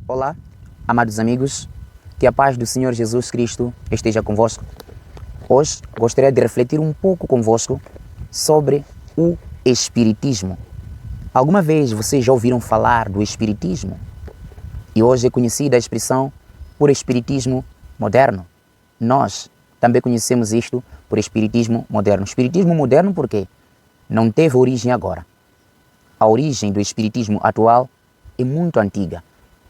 Olá, amados amigos, que a paz do Senhor Jesus Cristo esteja convosco. Hoje gostaria de refletir um pouco convosco sobre o Espiritismo. Alguma vez vocês já ouviram falar do Espiritismo? E hoje é conhecida a expressão por Espiritismo moderno. Nós também conhecemos isto por Espiritismo moderno. Espiritismo moderno por quê? Não teve origem agora. A origem do Espiritismo atual é muito antiga.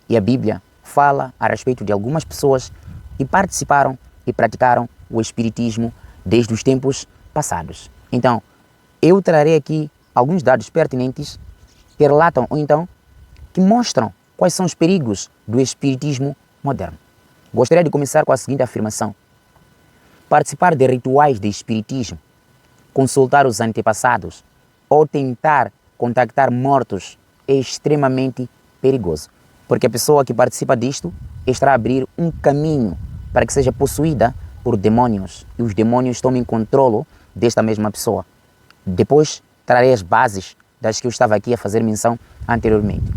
E a Bíblia fala a respeito de algumas pessoas que participaram e praticaram o Espiritismo desde os tempos passados. Então, eu trarei aqui alguns dados pertinentes que relatam ou então que mostram quais são os perigos do Espiritismo moderno. Gostaria de começar com a seguinte afirmação. Participar de rituais de Espiritismo, consultar os antepassados ou tentar contactar mortos é extremamente perigoso. Porque a pessoa que participa disto estará a abrir um caminho para que seja possuída por demônios e os demônios tomem controle desta mesma pessoa. Depois trarei as bases das que eu estava aqui a fazer menção anteriormente.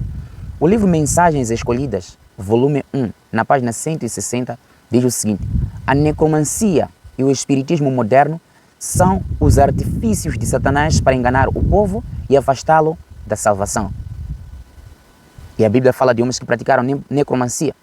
O livro Mensagens Escolhidas, volume 1, na página 160, diz o seguinte: a necromancia e o espiritismo moderno são os artifícios de Satanás para enganar o povo e afastá-lo da salvação. E a Bíblia fala de homens que praticaram necromancia.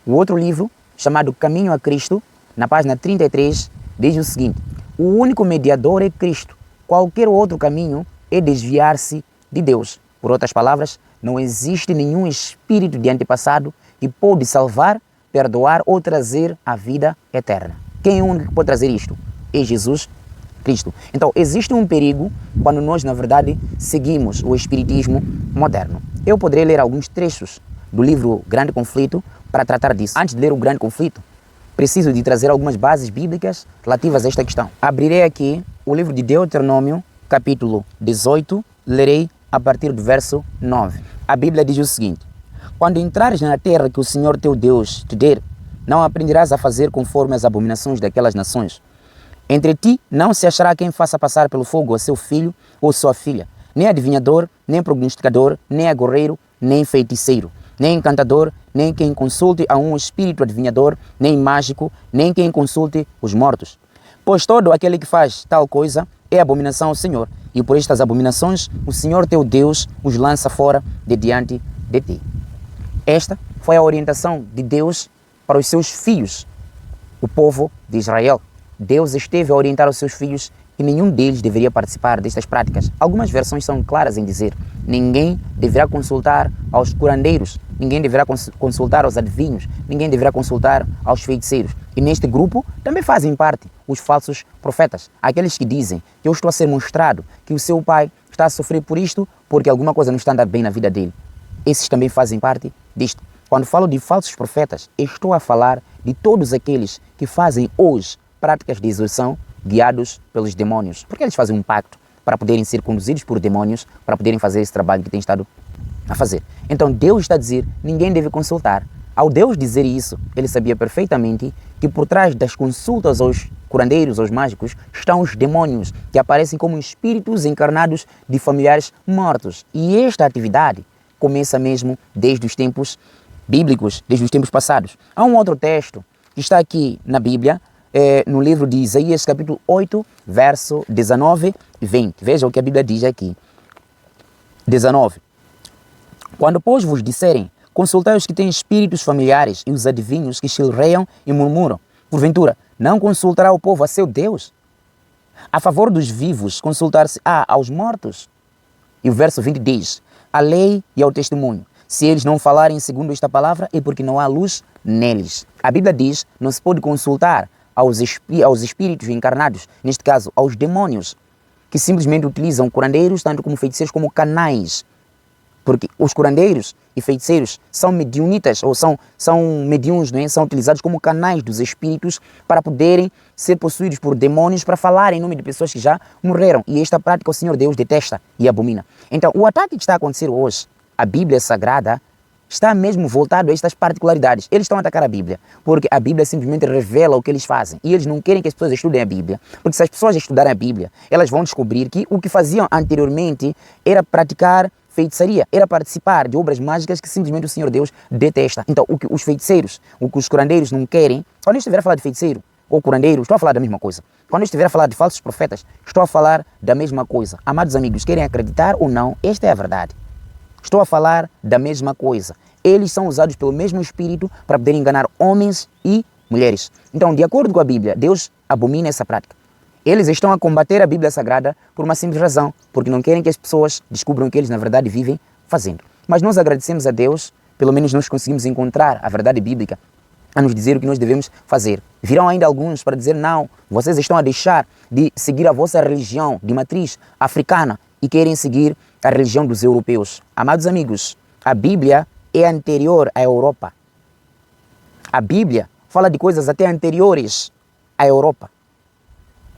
O outro livro, chamado Caminho a Cristo, na página 33, diz o seguinte: o único mediador é Cristo. Qualquer outro caminho é desviar-se de Deus. Por outras palavras, não existe nenhum espírito de antepassado que pode salvar, perdoar ou trazer a vida eterna. Quem é o único que pode trazer isto? É Jesus Cristo. Então, existe um perigo quando nós, na verdade, seguimos o Espiritismo moderno. Eu poderei ler alguns trechos do livro Grande Conflito para tratar disso. Antes de ler o Grande Conflito, preciso de trazer algumas bases bíblicas relativas a esta questão. Abrirei aqui o livro de Deuteronômio, capítulo 18, lerei a partir do verso 9. A Bíblia diz o seguinte: quando entrares na terra que o Senhor teu Deus te der, não aprenderás a fazer conforme as abominações daquelas nações. Entre ti não se achará quem faça passar pelo fogo a seu filho ou sua filha, nem adivinhador, nem prognosticador, nem agorreiro, nem feiticeiro, nem encantador, nem quem consulte a um espírito adivinhador, nem mágico, nem quem consulte os mortos. Pois todo aquele que faz tal coisa é abominação ao Senhor, e por estas abominações o Senhor teu Deus os lança fora de diante de ti. Esta foi a orientação de Deus para os seus filhos, o povo de Israel. Deus esteve a orientar os seus filhos que nenhum deles deveria participar destas práticas. Algumas versões são claras em dizer: ninguém deverá consultar aos curandeiros, ninguém deverá consultar aos adivinhos, ninguém deverá consultar aos feiticeiros. E neste grupo também fazem parte os falsos profetas, aqueles que dizem que eu estou a ser mostrado que o seu pai está a sofrer por isto porque alguma coisa não está andando bem na vida dele. Esses também fazem parte disto. Quando falo de falsos profetas, estou a falar de todos aqueles que fazem hoje práticas de exorção guiados pelos demônios. Porque eles fazem um pacto para poderem ser conduzidos por demônios, para poderem fazer esse trabalho que têm estado a fazer. Então Deus está a dizer, ninguém deve consultar. Ao Deus dizer isso, ele sabia perfeitamente que por trás das consultas aos curandeiros, aos mágicos, estão os demônios, que aparecem como espíritos encarnados de familiares mortos. E esta atividade começa mesmo desde os tempos bíblicos, desde os tempos passados. Há um outro texto que está aqui na Bíblia, no livro de Isaías, capítulo 8, verso 19 e 20. Veja o que a Bíblia diz aqui. 19. Quando, pois, vos disserem, consultai os que têm espíritos familiares e os adivinhos que chilreiam e murmuram, porventura, não consultará o povo a seu Deus? A favor dos vivos, consultar-se-á aos mortos? E o verso 20 diz, a lei e ao testemunho. Se eles não falarem segundo esta palavra, é porque não há luz neles. A Bíblia diz, não se pode consultar aos espíritos encarnados, neste caso aos demônios, que simplesmente utilizam curandeiros, tanto como feiticeiros, como canais. Porque os curandeiros e feiticeiros são mediunitas, ou são mediuns, não é? São utilizados como canais dos espíritos para poderem ser possuídos por demônios para falar em nome de pessoas que já morreram. E esta prática o Senhor Deus detesta e abomina. Então, o ataque que está a acontecer hoje, a Bíblia Sagrada, está mesmo voltado a estas particularidades. Eles estão a atacar a Bíblia, porque a Bíblia simplesmente revela o que eles fazem. E eles não querem que as pessoas estudem a Bíblia, porque se as pessoas estudarem a Bíblia, elas vão descobrir que o que faziam anteriormente era praticar feitiçaria, era participar de obras mágicas que simplesmente o Senhor Deus detesta. Então, o que os feiticeiros, o que os curandeiros não querem, quando eu estiver a falar de feiticeiro ou curandeiro, estou a falar da mesma coisa. Quando eu estiver a falar de falsos profetas, estou a falar da mesma coisa. Amados amigos, querem acreditar ou não, esta é a verdade. Estou a falar da mesma coisa. Eles são usados pelo mesmo Espírito para poder enganar homens e mulheres. Então, de acordo com a Bíblia, Deus abomina essa prática. Eles estão a combater a Bíblia Sagrada por uma simples razão, porque não querem que as pessoas descubram o que eles na verdade vivem fazendo. Mas nós agradecemos a Deus, pelo menos nós conseguimos encontrar a verdade bíblica a nos dizer o que nós devemos fazer. Virão ainda alguns para dizer, não, vocês estão a deixar de seguir a vossa religião de matriz africana e querem seguir a religião dos europeus. Amados amigos, a Bíblia é anterior à Europa. A Bíblia fala de coisas até anteriores à Europa.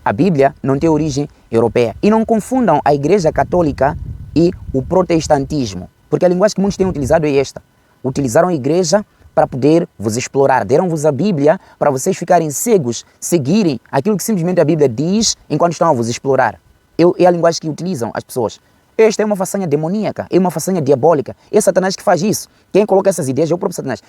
A Bíblia não tem origem europeia. E não confundam a Igreja Católica e o protestantismo, porque a linguagem que muitos têm utilizado é esta. Utilizaram a Igreja para poder vos explorar. Deram-vos a Bíblia para vocês ficarem cegos, seguirem aquilo que simplesmente a Bíblia diz enquanto estão a vos explorar. É a linguagem que utilizam as pessoas. Esta é uma façanha demoníaca, é uma façanha diabólica. É Satanás que faz isso. Quem coloca essas ideias é o próprio Satanás.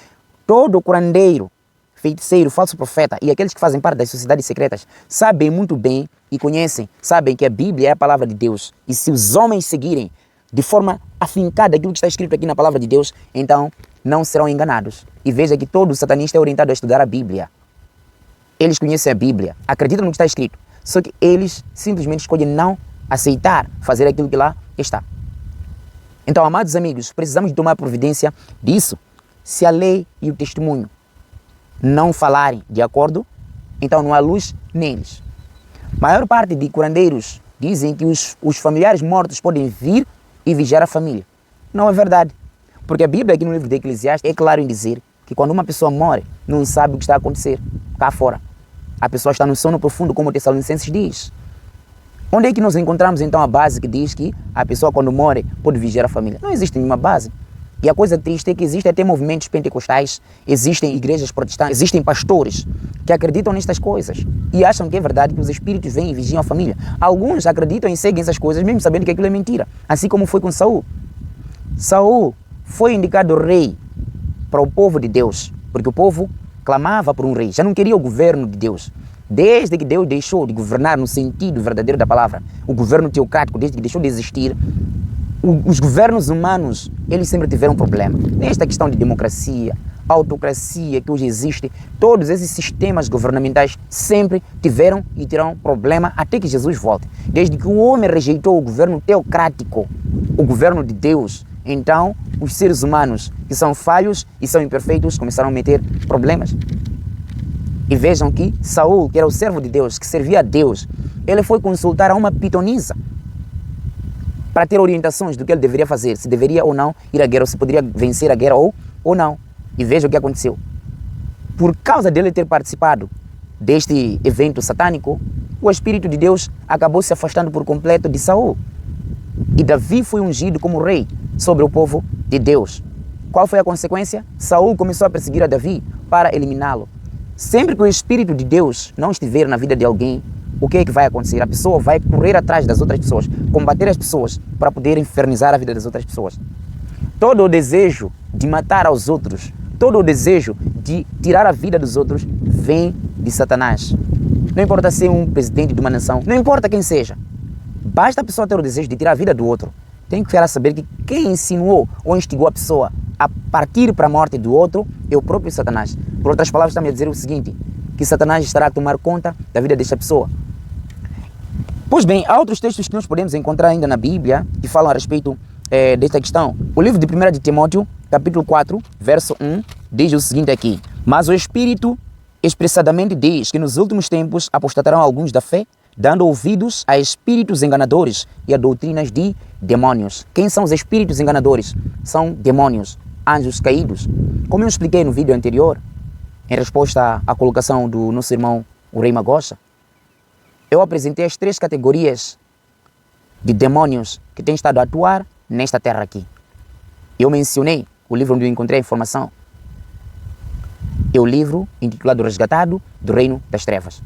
Todo curandeiro, feiticeiro, falso profeta e aqueles que fazem parte das sociedades secretas sabem muito bem e conhecem, sabem que a Bíblia é a palavra de Deus. E se os homens seguirem de forma afincada aquilo que está escrito aqui na palavra de Deus, então não serão enganados. E veja que todo satanista é orientado a estudar a Bíblia. Eles conhecem a Bíblia, acreditam no que está escrito, só que eles simplesmente escolhem não aceitar fazer aquilo que lá está. Então, amados amigos, precisamos de tomar providência disso. Se a lei e o testemunho não falarem de acordo, então não há luz neles. A maior parte de curandeiros dizem que os familiares mortos podem vir e vigiar a família. Não é verdade. Porque a Bíblia aqui no livro de Eclesiastes é claro em dizer que quando uma pessoa morre, não sabe o que está a acontecer cá fora. A pessoa está no sono profundo, como o Tessalonicenses diz. Onde é que nós encontramos então a base que diz que a pessoa quando morre pode vigiar a família? Não existe nenhuma base. E a coisa triste é que existem até movimentos pentecostais, existem igrejas protestantes, existem pastores que acreditam nestas coisas e acham que é verdade que os espíritos vêm e vigiam a família. Alguns acreditam e seguem essas coisas mesmo sabendo que aquilo é mentira, assim como foi com Saul. Saul foi indicado rei para o povo de Deus, porque o povo clamava por um rei, já não queria o governo de Deus. Desde que Deus deixou de governar no sentido verdadeiro da palavra, o governo teocrático, desde que deixou de existir, os governos humanos, eles sempre tiveram problema. Nesta questão de democracia, autocracia que hoje existe, todos esses sistemas governamentais sempre tiveram e terão problema até que Jesus volte. Desde que o homem rejeitou o governo teocrático, o governo de Deus, então os seres humanos que são falhos e são imperfeitos começaram a meter problemas. E vejam que Saul, que era o servo de Deus, que servia a Deus, ele foi consultar a uma pitonisa para ter orientações do que ele deveria fazer, se deveria ou não ir à guerra, ou se poderia vencer a guerra ou não. E veja o que aconteceu. Por causa dele ter participado deste evento satânico, o Espírito de Deus acabou se afastando por completo de Saul. E Davi foi ungido como rei sobre o povo de Deus. Qual foi a consequência? Saul começou a perseguir a Davi para eliminá-lo. Sempre que o Espírito de Deus não estiver na vida de alguém, o que é que vai acontecer? A pessoa vai correr atrás das outras pessoas, combater as pessoas para poder infernizar a vida das outras pessoas. Todo o desejo de matar aos outros, todo o desejo de tirar a vida dos outros vem de Satanás. Não importa ser um presidente de uma nação, não importa quem seja. Basta a pessoa ter o desejo de tirar a vida do outro. Tem que ficar a saber que quem insinuou ou instigou a pessoa a partir para a morte do outro é o próprio Satanás. Por outras palavras, está-me a dizer o seguinte, que Satanás estará a tomar conta da vida desta pessoa. Pois bem, há outros textos que nós podemos encontrar ainda na Bíblia que falam a respeito desta questão. O livro de 1 de Timóteo, capítulo 4, verso 1, diz o seguinte aqui: mas o Espírito expressadamente diz que nos últimos tempos apostatarão alguns da fé, dando ouvidos a espíritos enganadores e a doutrinas de demônios. Quem são os espíritos enganadores? São demônios, anjos caídos. Como eu expliquei no vídeo anterior, em resposta à colocação do nosso irmão, o Rei Magocha, eu apresentei as 3 categorias de demônios que têm estado a atuar nesta terra aqui. Eu mencionei o livro onde eu encontrei a informação. É o livro intitulado Resgatado do Reino das Trevas.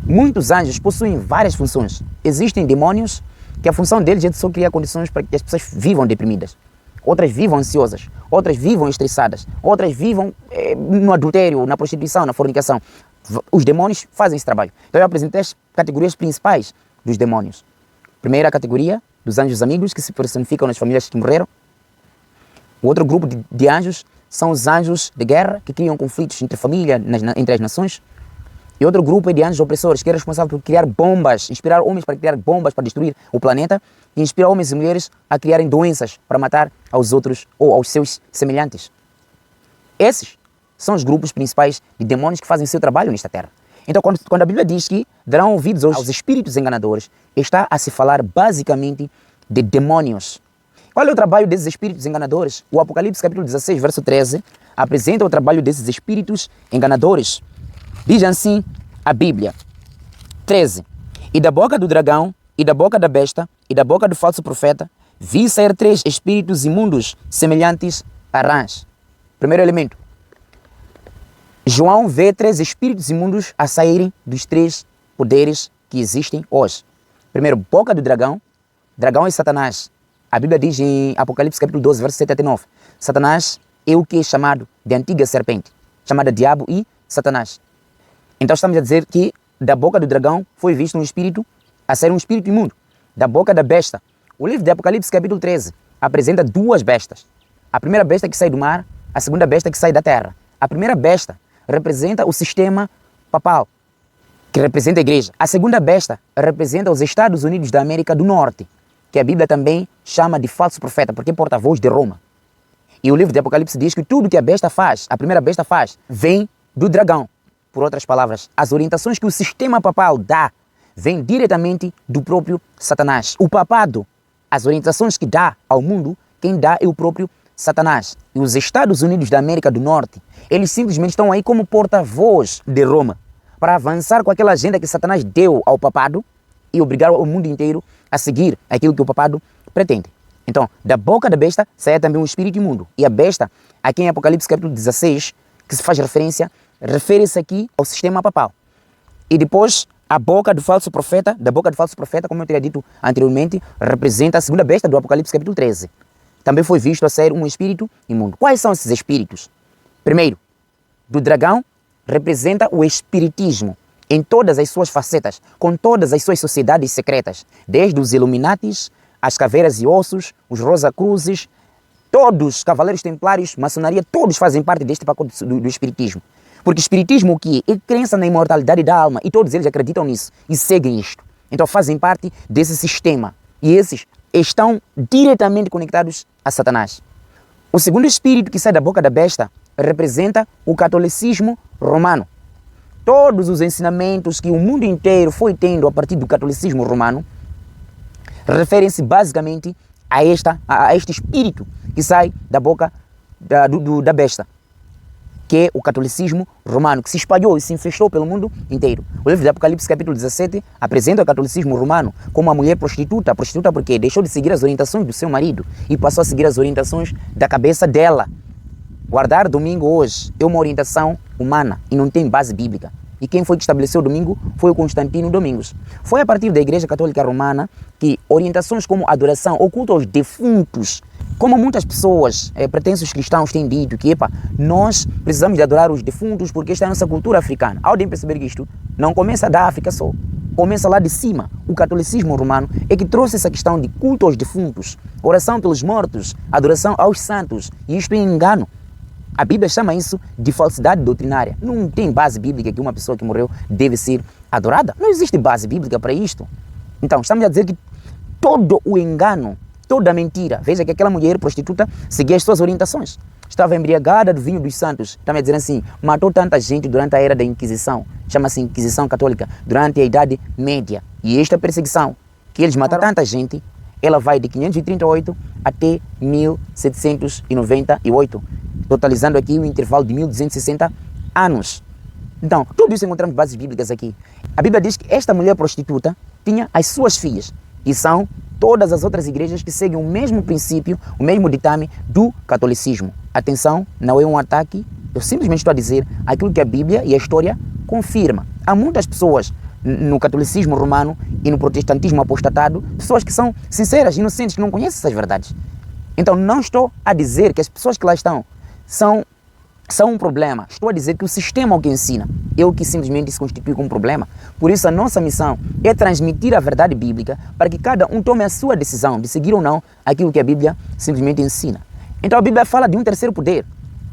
Muitos anjos possuem várias funções. Existem demônios que a função deles é só criar condições para que as pessoas vivam deprimidas, outras vivam ansiosas, outras vivam estressadas, outras vivam no adultério, na prostituição, na fornicação. Os demônios fazem esse trabalho. Então eu apresentei as categorias principais dos demônios. Primeira categoria, dos anjos amigos, que se personificam nas famílias que morreram. O outro grupo de anjos são os anjos de guerra, que criam conflitos entre a família, entre as nações. E outro grupo é de anjos opressores, que é responsável por criar bombas, inspirar homens para criar bombas para destruir o planeta e inspirar homens e mulheres a criarem doenças para matar aos outros ou aos seus semelhantes. Esses são os grupos principais de demônios que fazem o seu trabalho nesta terra. Então, quando a Bíblia diz que darão ouvidos aos espíritos enganadores, está a se falar basicamente de demônios. Qual é o trabalho desses espíritos enganadores? O Apocalipse capítulo 16, verso 13, apresenta o trabalho desses espíritos enganadores. Diz assim a Bíblia, 13, e da boca do dragão, e da boca da besta, e da boca do falso profeta, vi sair 3 espíritos imundos, semelhantes a rãs. Primeiro elemento, João vê 3 espíritos imundos a saírem dos 3 poderes que existem hoje. Primeiro, boca do dragão. Dragão é Satanás. A Bíblia diz em Apocalipse capítulo 12, verso 7 até 9. Satanás é o que é chamado de antiga serpente, chamada Diabo e Satanás. Então estamos a dizer que da boca do dragão foi visto um espírito a sair um espírito imundo. Da boca da besta. O livro de Apocalipse capítulo 13 apresenta 2 bestas. A primeira besta que sai do mar, a segunda besta que sai da terra. A primeira besta representa o sistema papal, que representa a igreja. A segunda besta representa os Estados Unidos da América do Norte, que a Bíblia também chama de falso profeta, porque é porta-voz de Roma. E o livro de Apocalipse diz que tudo que a besta faz, a primeira besta faz, vem do dragão. Por outras palavras, as orientações que o sistema papal dá, vêm diretamente do próprio Satanás. O papado, as orientações que dá ao mundo, quem dá é o próprio Satanás. E os Estados Unidos da América do Norte, eles simplesmente estão aí como porta-voz de Roma, para avançar com aquela agenda que Satanás deu ao papado e obrigar o mundo inteiro a seguir aquilo que o papado pretende. Então, da boca da besta sai também um espírito imundo. E a besta, aqui em Apocalipse capítulo 16, que se faz referência, refere-se aqui ao sistema papal. E depois, a boca do falso profeta, da boca do falso profeta, como eu teria dito anteriormente, representa a segunda besta do Apocalipse capítulo 13. Também foi visto a sair um espírito imundo. Quais são esses espíritos? Primeiro, do dragão, representa o espiritismo em todas as suas facetas, com todas as suas sociedades secretas, desde os Illuminatis, as caveiras e ossos, os Rosacruzes, todos, cavaleiros templários, maçonaria, todos fazem parte deste pacote do espiritismo. Porque espiritismo o que é? É crença na imortalidade da alma e todos eles acreditam nisso e seguem isto. Então fazem parte desse sistema e esses estão diretamente conectados a Satanás. O segundo espírito que sai da boca da besta representa o catolicismo romano. Todos os ensinamentos que o mundo inteiro foi tendo a partir do catolicismo romano referem-se basicamente a este espírito que sai da boca da besta, que é o catolicismo romano, que se espalhou e se infestou pelo mundo inteiro. O livro de Apocalipse capítulo 17 apresenta o catolicismo romano como uma mulher prostituta. Prostituta porque deixou de seguir as orientações do seu marido e passou a seguir as orientações da cabeça dela. Guardar domingo hoje é uma orientação humana e não tem base bíblica. E quem foi que estabeleceu o domingo foi o Constantino Domingos. Foi a partir da Igreja Católica Romana que orientações como adoração ou culto aos defuntos, como muitas pessoas, pretensos cristãos têm dito que nós precisamos de adorar os defuntos porque esta é a nossa cultura africana. Ao de perceber que isto não começa da África só, começa lá de cima. O catolicismo romano é que trouxe essa questão de culto aos defuntos, oração pelos mortos, adoração aos santos. E isto é engano. A Bíblia chama isso de falsidade doutrinária. Não tem base bíblica que uma pessoa que morreu deve ser adorada. Não existe base bíblica para isto. Então, estamos a dizer que todo o engano, toda a mentira. Veja que aquela mulher prostituta seguia as suas orientações. Estava embriagada do vinho dos santos. Estamos a dizer assim, matou tanta gente durante a era da Inquisição. Chama-se Inquisição Católica, durante a Idade Média. E esta perseguição, que eles mataram tanta gente, ela vai de 538 até 1798. Totalizando aqui um intervalo de 1260 anos. Então, tudo isso encontramos bases bíblicas aqui. A Bíblia diz que esta mulher prostituta tinha as suas filhas, e são todas as outras igrejas que seguem o mesmo princípio, o mesmo ditame do catolicismo. Atenção, não é um ataque, eu simplesmente estou a dizer aquilo que a Bíblia e a história confirma. Há muitas pessoas no catolicismo romano e no protestantismo apostatado, pessoas que são sinceras, inocentes, que não conhecem essas verdades. Então não estou a dizer que as pessoas que lá estão são um problema. Estou a dizer que o sistema o que ensina é o que simplesmente se constitui como problema. Por isso a nossa missão é transmitir a verdade bíblica para que cada um tome a sua decisão de seguir ou não aquilo que a Bíblia simplesmente ensina. Então a Bíblia fala de um terceiro poder,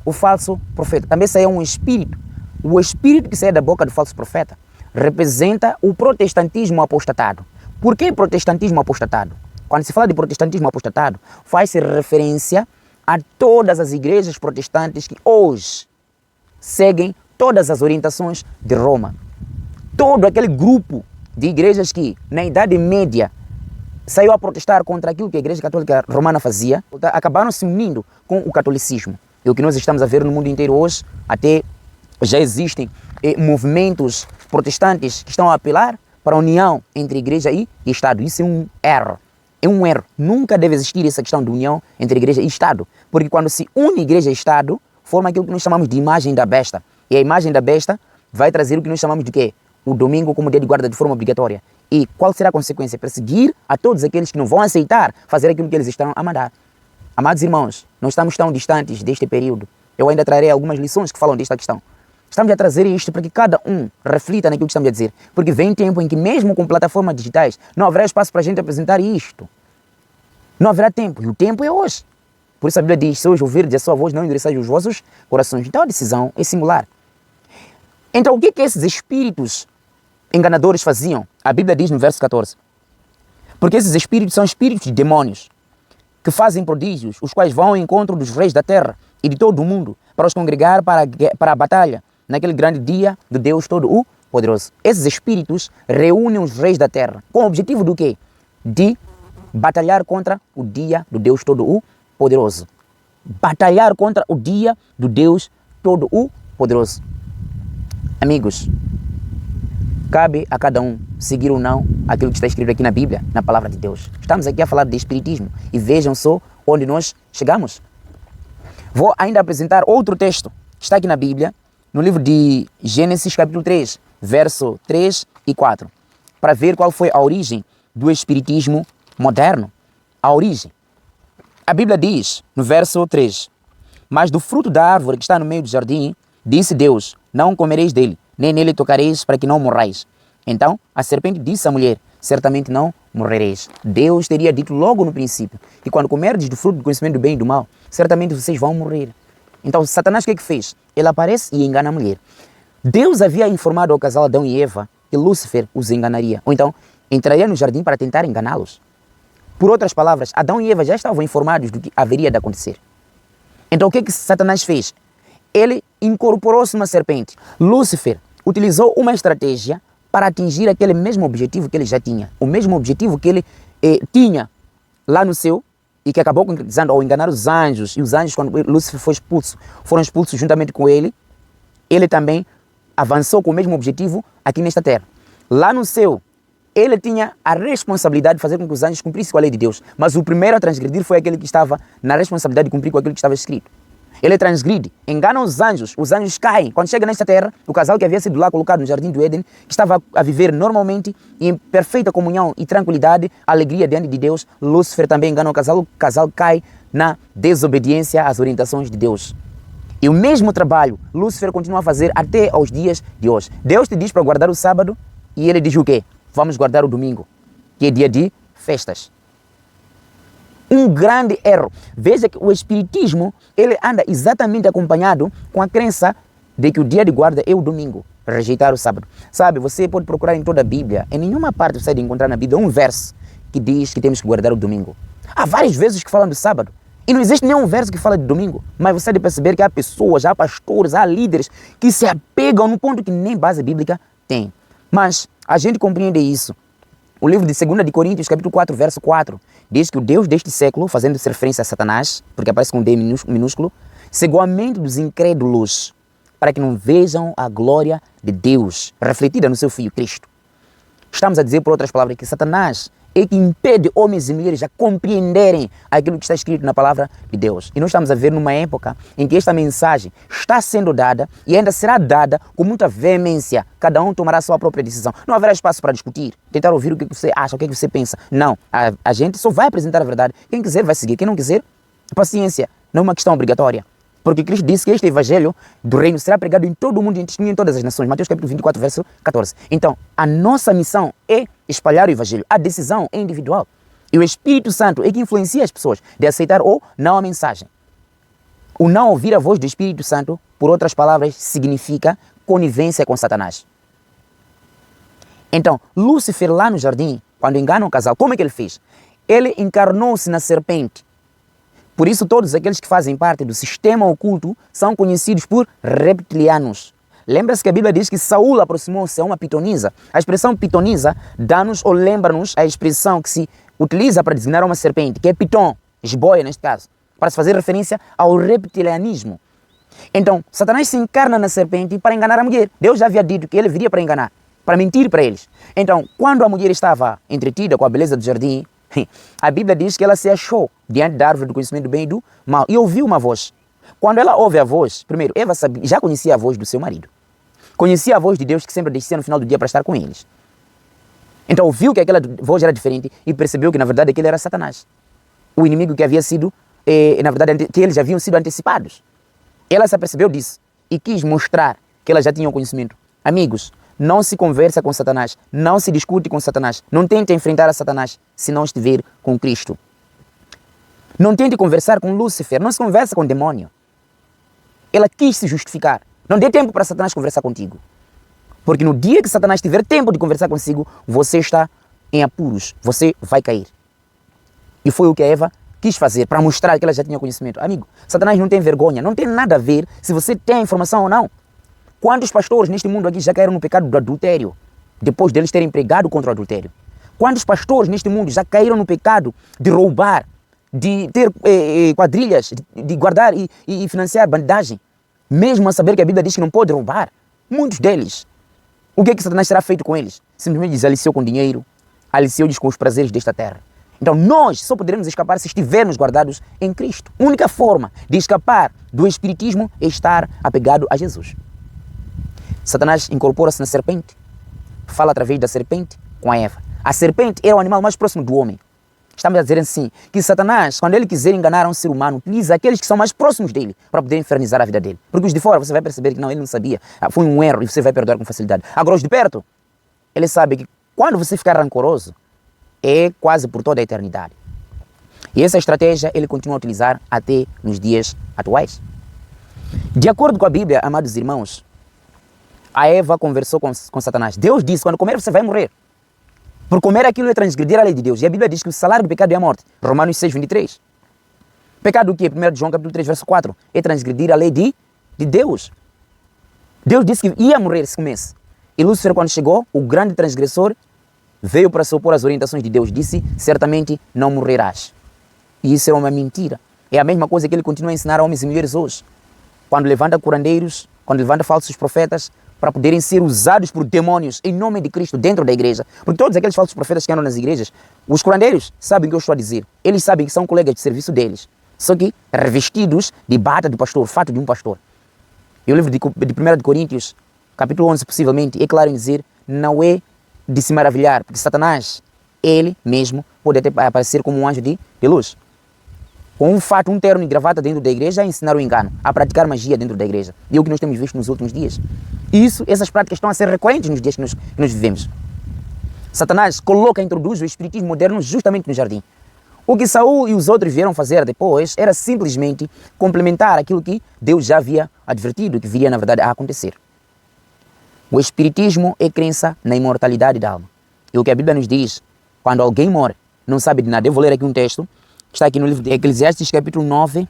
o falso profeta. Também sai um espírito. O espírito que sai da boca do falso profeta representa o protestantismo apostatado. Por que protestantismo apostatado? Quando se fala de protestantismo apostatado, faz-se referência a todas as igrejas protestantes que hoje seguem todas as orientações de Roma. Todo aquele grupo de igrejas que, na Idade Média, saiu a protestar contra aquilo que a Igreja Católica Romana fazia, acabaram se unindo com o catolicismo. E o que nós estamos a ver no mundo inteiro hoje, até já existem movimentos protestantes que estão a apelar para a união entre igreja e Estado. Isso é um erro. É um erro. Nunca deve existir essa questão de união entre igreja e Estado. Porque quando se une igreja e Estado, forma aquilo que nós chamamos de imagem da besta. E a imagem da besta vai trazer o que nós chamamos de quê? O domingo como dia de guarda de forma obrigatória. E qual será a consequência? Perseguir a todos aqueles que não vão aceitar fazer aquilo que eles estão a mandar. Amados irmãos, não estamos tão distantes deste período. Eu ainda trarei algumas lições que falam desta questão. Estamos a trazer isto para que cada um reflita naquilo que estamos a dizer. Porque vem tempo em que mesmo com plataformas digitais não haverá espaço para a gente apresentar isto. Não haverá tempo. E o tempo é hoje. Por isso a Bíblia diz, se hoje ouvirdes a sua voz, não endureçais os vossos corações. Então a decisão é singular. Então o que esses espíritos enganadores faziam? A Bíblia diz no verso 14. Porque esses espíritos são espíritos de demônios que fazem prodígios, os quais vão ao encontro dos reis da terra e de todo o mundo para os congregar para a batalha naquele grande dia do Deus Todo-Poderoso. Esses espíritos reúnem os reis da terra com o objetivo do quê? De batalhar contra o dia do Deus Todo-Poderoso. Batalhar contra o dia do Deus Todo-Poderoso. Amigos, cabe a cada um seguir ou não aquilo que está escrito aqui na Bíblia, na Palavra de Deus. Estamos aqui a falar de espiritismo e vejam só onde nós chegamos. Vou ainda apresentar outro texto que está aqui na Bíblia, no livro de Gênesis capítulo 3, verso 3 e 4, para ver qual foi a origem do espiritismo moderno. A origem. A Bíblia diz, no verso 3, mas do fruto da árvore que está no meio do jardim, disse Deus, não comereis dele, nem nele tocareis para que não morrais. Então a serpente disse à mulher, certamente não morrereis. Deus teria dito logo no princípio que quando comerdes do fruto do conhecimento do bem e do mal, certamente vocês vão morrer. Então Satanás o que é que fez? Ele aparece e engana a mulher. Deus havia informado ao casal Adão e Eva que Lúcifer os enganaria. Ou então entraria no jardim para tentar enganá-los. Por outras palavras, Adão e Eva já estavam informados do que haveria de acontecer. Então o que é que Satanás fez? Ele incorporou-se numa serpente. Lúcifer utilizou uma estratégia para atingir aquele mesmo objetivo que ele já tinha. O mesmo objetivo que ele tinha lá no céu e que acabou concretizando ao enganar os anjos. E os anjos, quando Lúcifer foi expulso, foram expulsos juntamente com ele. Ele também avançou com o mesmo objetivo aqui nesta terra. Lá no céu, ele tinha a responsabilidade de fazer com que os anjos cumprissem com a lei de Deus. Mas o primeiro a transgredir foi aquele que estava na responsabilidade de cumprir com aquilo que estava escrito. Ele transgride, engana os anjos caem. Quando chega nesta terra, o casal que havia sido lá colocado no jardim do Éden, que estava a viver normalmente, em perfeita comunhão e tranquilidade, alegria diante de Deus, Lúcifer também engana o casal cai na desobediência às orientações de Deus. E o mesmo trabalho, Lúcifer continua a fazer até aos dias de hoje. Deus te diz para guardar o sábado e ele diz o quê? Vamos guardar o domingo, que é dia de festas. Um grande erro. Veja que o espiritismo, ele anda exatamente acompanhado com a crença de que o dia de guarda é o domingo, rejeitar o sábado. Sabe, você pode procurar em toda a Bíblia, em nenhuma parte você vai encontrar na Bíblia um verso que diz que temos que guardar o domingo. Há vários versos que falam do sábado e não existe nenhum verso que fala de domingo, mas você deve perceber que há pessoas, há pastores, há líderes que se apegam no ponto que nem base bíblica tem. Mas a gente compreende isso. O livro de 2 de Coríntios, capítulo 4, verso 4, diz que o Deus deste século, fazendo referência a Satanás, porque aparece com um D minúsculo, cegou a mente dos incrédulos, para que não vejam a glória de Deus refletida no seu Filho Cristo. Estamos a dizer, por outras palavras, que Satanás é que impede homens e mulheres a compreenderem aquilo que está escrito na palavra de Deus. E nós estamos a ver numa época em que esta mensagem está sendo dada e ainda será dada com muita veemência. Cada um tomará a sua própria decisão. Não haverá espaço para discutir, tentar ouvir o que você acha, o que você pensa. Não, a gente só vai apresentar a verdade. Quem quiser vai seguir, quem não quiser, paciência. Não é uma questão obrigatória. Porque Cristo disse que este evangelho do reino será pregado em todo o mundo, em todas as nações. Mateus capítulo 24, verso 14. Então, a nossa missão é espalhar o evangelho. A decisão é individual. E o Espírito Santo é que influencia as pessoas de aceitar ou não a mensagem. O não ouvir a voz do Espírito Santo, por outras palavras, significa conivência com Satanás. Então, Lúcifer lá no jardim, quando engana o casal, como é que ele fez? Ele encarnou-se na serpente. Por isso, todos aqueles que fazem parte do sistema oculto são conhecidos por reptilianos. Lembra-se que a Bíblia diz que Saul aproximou-se a uma pitonisa. A expressão pitonisa dá-nos ou lembra-nos a expressão que se utiliza para designar uma serpente, que é piton, jiboia neste caso, para se fazer referência ao reptilianismo. Então, Satanás se encarna na serpente para enganar a mulher. Deus já havia dito que ele viria para enganar, para mentir para eles. Então, quando a mulher estava entretida com a beleza do jardim, a Bíblia diz que ela se achou diante da árvore do conhecimento do bem e do mal e ouviu uma voz. Quando ela ouve a voz, primeiro, Eva já conhecia a voz do seu marido. Conhecia a voz de Deus que sempre descia no final do dia para estar com eles. Então ouviu que aquela voz era diferente e percebeu que na verdade aquele era Satanás. O inimigo que havia sido, na verdade, que eles haviam sido antecipados. Ela se apercebeu disso e quis mostrar que ela já tinha o conhecimento. Amigos, não se conversa com Satanás, não se discute com Satanás, não tente enfrentar a Satanás se não estiver com Cristo. Não tente conversar com Lúcifer, não se conversa com o demônio. Ela quis se justificar. Não dê tempo para Satanás conversar contigo. Porque no dia que Satanás tiver tempo de conversar consigo, você está em apuros, você vai cair. E foi o que a Eva quis fazer para mostrar que ela já tinha conhecimento. Amigo, Satanás não tem vergonha, não tem nada a ver se você tem a informação ou não. Quantos pastores neste mundo aqui já caíram no pecado do adultério, depois deles terem pregado contra o adultério? Quantos pastores neste mundo já caíram no pecado de roubar, de ter quadrilhas, de guardar e financiar bandidagem, mesmo a saber que a Bíblia diz que não pode roubar? Muitos deles. O que é que Satanás terá feito com eles? Simplesmente desaliciou com dinheiro, aliciou-lhes com os prazeres desta terra. Então nós só poderemos escapar se estivermos guardados em Cristo. A única forma de escapar do espiritismo é estar apegado a Jesus. Satanás incorpora-se na serpente, fala através da serpente com a Eva. A serpente era o animal mais próximo do homem. Estamos a dizer assim, que Satanás, quando ele quiser enganar um ser humano, utiliza aqueles que são mais próximos dele para poder infernizar a vida dele. Porque os de fora você vai perceber que não, ele não sabia, foi um erro e você vai perdoar com facilidade. Agora os de perto, ele sabe que quando você ficar rancoroso, é quase por toda a eternidade. E essa estratégia ele continua a utilizar até nos dias atuais. De acordo com a Bíblia, amados irmãos, a Eva conversou com Satanás. Deus disse, quando comer você vai morrer. Por comer aquilo é transgredir a lei de Deus. E a Bíblia diz que o salário do pecado é a morte. Romanos 6, 23. Pecado o quê? 1 João capítulo 3, verso 4. É transgredir a lei de Deus. Deus disse que ia morrer se comesse. E Lúcifer, quando chegou, o grande transgressor, veio para se opor às orientações de Deus. Disse, certamente não morrerás. E isso é uma mentira. É a mesma coisa que ele continua a ensinar a homens e mulheres hoje. Quando levanta curandeiros, quando levanta falsos profetas, para poderem ser usados por demônios em nome de Cristo dentro da igreja. Porque todos aqueles falsos profetas que andam nas igrejas, os curandeiros sabem o que eu estou a dizer. Eles sabem que são colegas de serviço deles. Só que revestidos de bata do pastor, fato de um pastor. E o livro de 1 Coríntios, capítulo 11, possivelmente, é claro em dizer, não é de se maravilhar, porque Satanás, ele mesmo, pode até aparecer como um anjo de luz. Com um fato, um terno e gravata dentro da igreja, a ensinar o engano, a praticar magia dentro da igreja. E é o que nós temos visto nos últimos dias. Essas práticas estão a ser recorrentes nos dias que nós vivemos. Satanás introduz o espiritismo moderno justamente no jardim. O que Saul e os outros vieram fazer depois era simplesmente complementar aquilo que Deus já havia advertido que viria na verdade a acontecer. O espiritismo é crença na imortalidade da alma. E o que a Bíblia nos diz, quando alguém morre, não sabe de nada. Eu vou ler aqui um texto, que está aqui no livro de Eclesiastes, capítulo 9,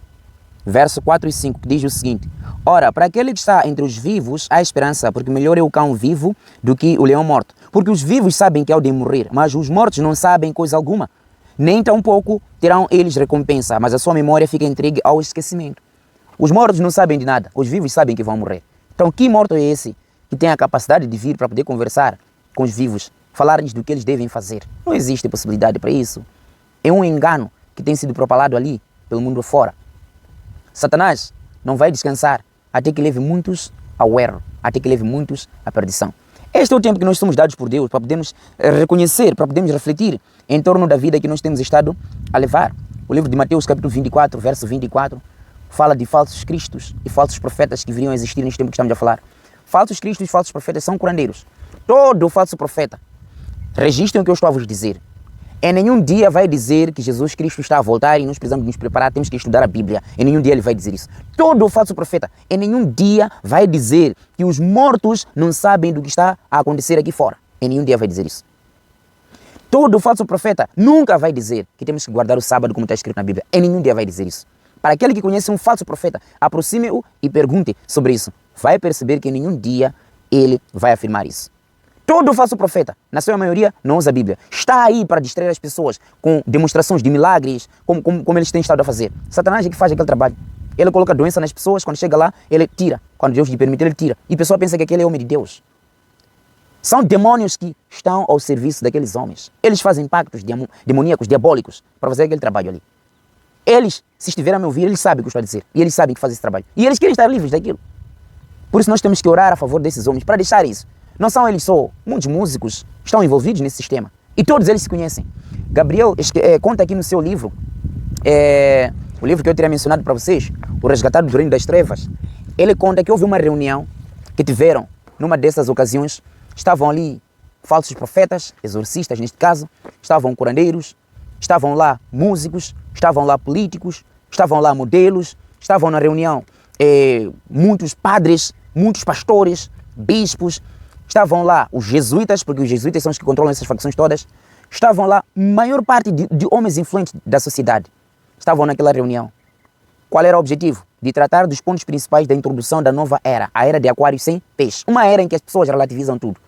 verso 4 e 5, que diz o seguinte: ora, para aquele que está entre os vivos há esperança, porque melhor é o cão vivo do que o leão morto. Porque os vivos sabem que há de morrer, mas os mortos não sabem coisa alguma. Nem tampouco terão eles recompensa, mas a sua memória fica entregue ao esquecimento. Os mortos não sabem de nada, os vivos sabem que vão morrer. Então, que morto é esse que tem a capacidade de vir para poder conversar com os vivos falar-lhes do que eles devem fazer. Não existe possibilidade para isso. É um engano que tem sido propalado ali, pelo mundo afora. Satanás não vai descansar até que leve muitos ao erro, até que leve muitos à perdição. Este é o tempo que nós somos dados por Deus para podermos reconhecer, para podermos refletir em torno da vida que nós temos estado a levar. O livro de Mateus, capítulo 24, verso 24, fala de falsos cristos e falsos profetas que viriam a existir neste tempo que estamos a falar. Falsos cristos e falsos profetas são curandeiros. Todo falso profeta, registrem o que eu estou a vos dizer, em nenhum dia vai dizer que Jesus Cristo está a voltar e nós precisamos nos preparar, temos que estudar a Bíblia. Em nenhum dia ele vai dizer isso. Todo falso profeta, em nenhum dia vai dizer que os mortos não sabem do que está a acontecer aqui fora. Em nenhum dia vai dizer isso. Todo falso profeta nunca vai dizer que temos que guardar o sábado como está escrito na Bíblia. Em nenhum dia vai dizer isso. Para aquele que conhece um falso profeta, aproxime-o e pergunte sobre isso. Vai perceber que em nenhum dia ele vai afirmar isso. Todo falso profeta, na sua maioria, não usa a Bíblia. Está aí para distrair as pessoas com demonstrações de milagres, como eles têm estado a fazer. Satanás é que faz aquele trabalho. Ele coloca doença nas pessoas, quando chega lá, ele tira. Quando Deus lhe permite, ele tira. E a pessoa pensa que aquele é homem de Deus. São demônios que estão ao serviço daqueles homens. Eles fazem pactos demoníacos, diabólicos, para fazer aquele trabalho ali. Eles, se estiverem a me ouvir, eles sabem o que eu estou a dizer. E eles sabem que fazem esse trabalho. E eles querem estar livres daquilo. Por isso nós temos que orar a favor desses homens, para deixar isso. Não são eles só, muitos músicos estão envolvidos nesse sistema. E todos eles se conhecem. Gabriel conta aqui no seu livro, o livro que eu teria mencionado para vocês, O Resgatado do Reino das Trevas. Ele conta que houve uma reunião que tiveram, numa dessas ocasiões, estavam ali falsos profetas, exorcistas neste caso, estavam curandeiros, estavam lá músicos, estavam lá políticos, estavam lá modelos, estavam na reunião muitos padres, muitos pastores, bispos, estavam lá os jesuítas, porque os jesuítas são os que controlam essas facções todas. Estavam lá a maior parte de homens influentes da sociedade. Estavam naquela reunião. Qual era o objetivo? De tratar dos pontos principais da introdução da nova era, a era de Aquário sem peixe. Uma era em que as pessoas relativizam tudo.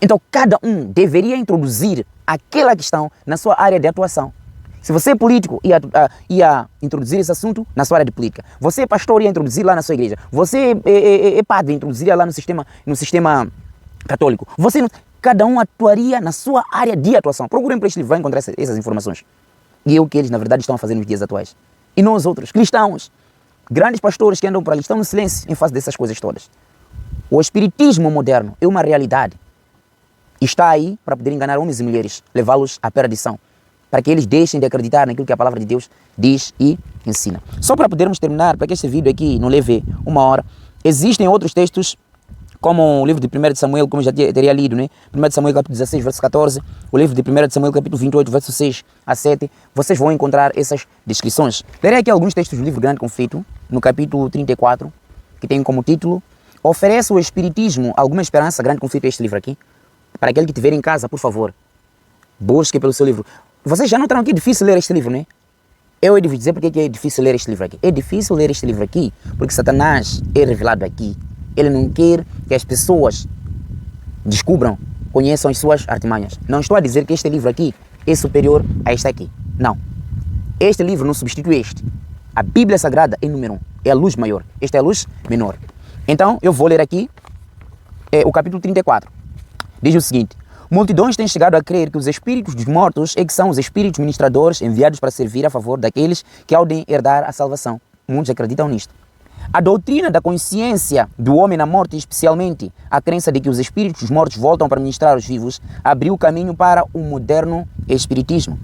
Então, cada um deveria introduzir aquela questão na sua área de atuação. Se você é político, ia introduzir esse assunto na sua área de política. Você é pastor, ia introduzir lá na sua igreja. Você é padre, introduziria lá no sistema católico. Cada um atuaria na sua área de atuação. Procurem para este livro, vai encontrar essas informações. E é o que eles, na verdade, estão a fazer nos dias atuais. E nós outros, cristãos, grandes pastores que andam por ali, estão no silêncio em face dessas coisas todas. O espiritismo moderno é uma realidade. Está aí para poder enganar homens e mulheres, levá-los à perdição, para que eles deixem de acreditar naquilo que a palavra de Deus diz e ensina. Só para podermos terminar, para que este vídeo aqui não leve uma hora, existem outros textos, como o livro de 1 de Samuel, como eu já teria lido, né? 1 de Samuel capítulo 16, verso 14, o livro de 1 de Samuel capítulo 28, verso 6 a 7, vocês vão encontrar essas descrições. Lerei aqui alguns textos do livro Grande Conflito, no capítulo 34, que tem como título: Oferece o Espiritismo alguma esperança? Grande Conflito é este livro aqui. Para aquele que tiver em casa, por favor, busque pelo seu livro. Vocês já notaram que é difícil ler este livro, né? Eu devo dizer porque é difícil ler este livro aqui. É difícil ler este livro aqui porque Satanás é revelado aqui. Ele não quer que as pessoas descubram, conheçam as suas artimanhas. Não estou a dizer que este livro aqui é superior a este aqui. Não. Este livro não substitui este. A Bíblia Sagrada é número 1. É a luz maior. Esta é a luz menor. Então, eu vou ler aqui o capítulo 34. Diz o seguinte: multidões têm chegado a crer que os espíritos dos mortos é que são os espíritos ministradores enviados para servir a favor daqueles que hão de herdar a salvação. Muitos acreditam nisto. A doutrina da consciência do homem na morte, especialmente a crença de que os espíritos dos mortos voltam para ministrar aos vivos, abriu o caminho para o moderno espiritismo.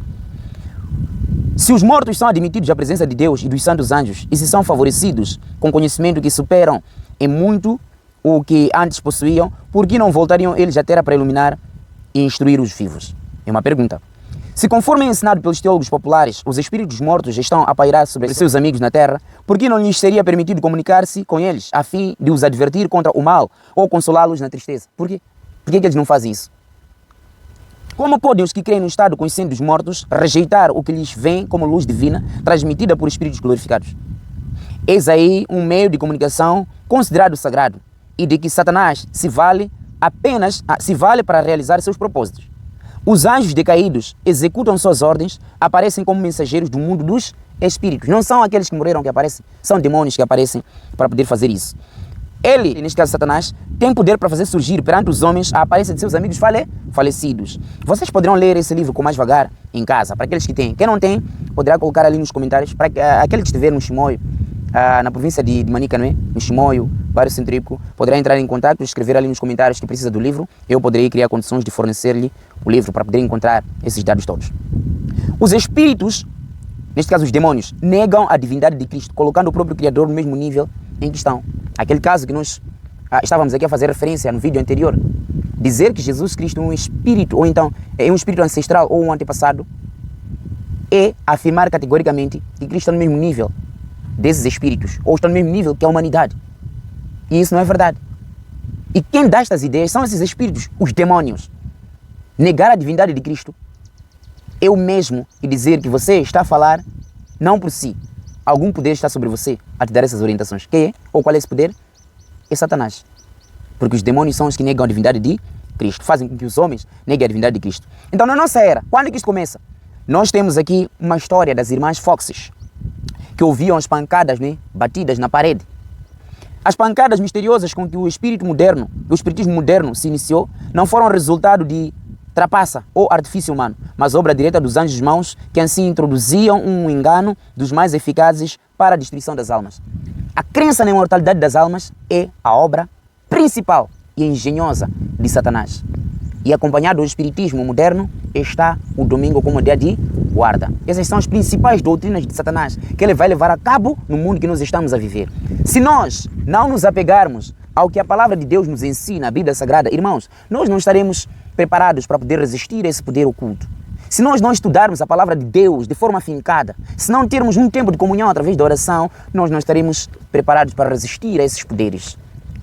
Se os mortos são admitidos à presença de Deus e dos santos anjos e se são favorecidos com conhecimento que superam em muito o que antes possuíam, por que não voltariam eles à terra para iluminar e instruir os vivos? É uma pergunta. Se conforme é ensinado pelos teólogos populares, os espíritos mortos estão a pairar sobre seus amigos na terra, por que não lhes seria permitido comunicar-se com eles, a fim de os advertir contra o mal ou consolá-los na tristeza? Por quê? Por que eles não fazem isso? Como podem os que creem no estado consciente dos mortos rejeitar o que lhes vem como luz divina, transmitida por espíritos glorificados? Eis aí um meio de comunicação considerado sagrado, e de que Satanás se vale para realizar seus propósitos. Os anjos decaídos executam suas ordens, aparecem como mensageiros do mundo dos espíritos. Não são aqueles que morreram que aparecem, são demônios que aparecem para poder fazer isso. Ele, neste caso Satanás, tem poder para fazer surgir perante os homens a aparência de seus amigos falecidos. Vocês poderão ler esse livro com mais vagar em casa, para aqueles que têm. Quem não tem, poderá colocar ali nos comentários, para aquele que estiver no Chimoio, na província de Manica, não é? No Chimoio, bairro Centrípico, poderá entrar em contato, escrever ali nos comentários que precisa do livro. Eu poderei criar condições de fornecer-lhe o livro para poder encontrar esses dados todos. Os espíritos, neste caso os demônios, negam a divindade de Cristo, colocando o próprio Criador no mesmo nível em que estão. Aquele caso que nós estávamos aqui a fazer referência no vídeo anterior, dizer que Jesus Cristo é um espírito, ou então é um espírito ancestral ou um antepassado, é afirmar categoricamente que Cristo está no mesmo nível desses espíritos, ou está no mesmo nível que a humanidade. E isso não é verdade. E quem dá estas ideias são esses espíritos, os demônios. Negar a divindade de Cristo é o mesmo que dizer que você está a falar não por si. Algum poder está sobre você a te dar essas orientações. Quem é? Ou qual é esse poder? É Satanás. Porque os demônios são os que negam a divindade de Cristo. Fazem com que os homens neguem a divindade de Cristo. Então, na nossa era, quando é que isso começa? Nós temos aqui uma história das irmãs Foxes, que ouviam as pancadas, né, batidas na parede. As pancadas misteriosas com que o espiritismo moderno se iniciou não foram resultado de trapaça ou artifício humano, mas obra direta dos anjos maus que assim introduziam um engano dos mais eficazes para a destruição das almas. A crença na imortalidade das almas é a obra principal e engenhosa de Satanás. E acompanhado do espiritismo moderno está o domingo como dia de guarda. Essas são as principais doutrinas de Satanás que ele vai levar a cabo no mundo que nós estamos a viver. Se nós não nos apegarmos ao que a palavra de Deus nos ensina, a Bíblia Sagrada, irmãos, nós não estaremos preparados para poder resistir a esse poder oculto. Se nós não estudarmos a palavra de Deus de forma afincada, se não termos um tempo de comunhão através da oração, nós não estaremos preparados para resistir a esses poderes.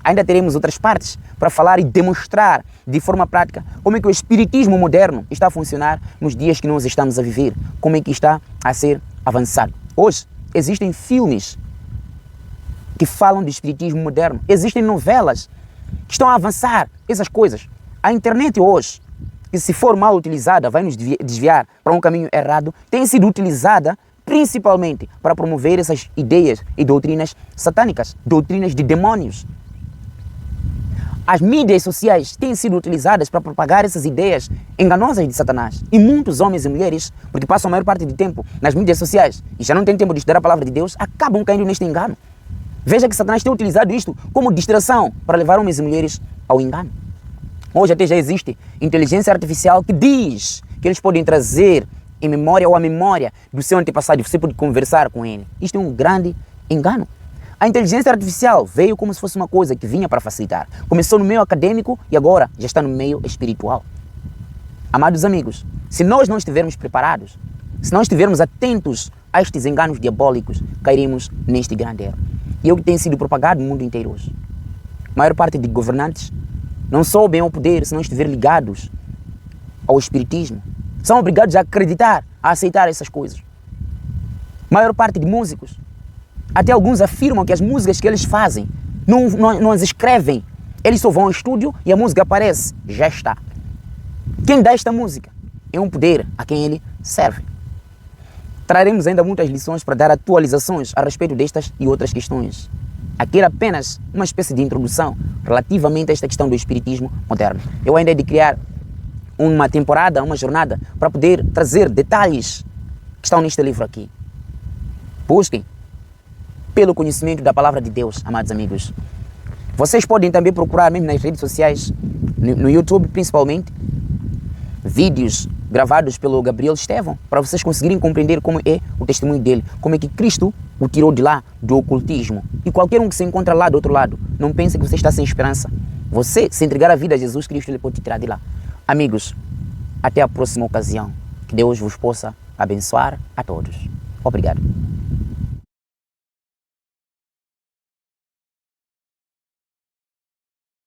Ainda teremos outras partes para falar e demonstrar de forma prática como é que o espiritismo moderno está a funcionar nos dias que nós estamos a viver, como é que está a ser avançado. Hoje existem filmes que falam de espiritismo moderno, existem novelas que estão a avançar essas coisas. A internet hoje, que se for mal utilizada, vai nos desviar para um caminho errado, tem sido utilizada principalmente para promover essas ideias e doutrinas satânicas, doutrinas de demônios. As mídias sociais têm sido utilizadas para propagar essas ideias enganosas de Satanás. E muitos homens e mulheres, porque passam a maior parte do tempo nas mídias sociais e já não têm tempo de estudar a palavra de Deus, acabam caindo neste engano. Veja que Satanás tem utilizado isto como distração para levar homens e mulheres ao engano. Hoje até já existe inteligência artificial que diz que eles podem trazer em memória ou a memória do seu antepassado e você pode conversar com ele. Isto é um grande engano. A inteligência artificial veio como se fosse uma coisa que vinha para facilitar. Começou no meio acadêmico e agora já está no meio espiritual. Amados amigos, se nós não estivermos preparados, se não estivermos atentos a estes enganos diabólicos, cairemos neste grande erro. E é o que tem sido propagado no mundo inteiro hoje. A maior parte de governantes não sobem ao poder se não estiverem ligados ao espiritismo. São obrigados a acreditar, a aceitar essas coisas. A maior parte de músicos, até alguns afirmam que as músicas que eles fazem não as escrevem. Eles só vão ao estúdio e a música aparece, já está. Quem dá esta música é um poder a quem ele serve. Traremos ainda muitas lições para dar atualizações a respeito destas e outras questões. Aqui era apenas uma espécie de introdução relativamente a esta questão do espiritismo moderno. Eu ainda hei de criar uma temporada, uma jornada, para poder trazer detalhes que estão neste livro aqui. Busquem pelo conhecimento da palavra de Deus, amados amigos. Vocês podem também procurar mesmo nas redes sociais, no YouTube principalmente, vídeos gravados pelo Gabriel Estevão, para vocês conseguirem compreender como é o testemunho dele, como é que Cristo o tirou de lá, do ocultismo. E qualquer um que se encontra lá do outro lado, não pense que você está sem esperança. Você, se entregar a vida a Jesus Cristo, Ele pode te tirar de lá. Amigos, até a próxima ocasião. Que Deus vos possa abençoar a todos. Obrigado.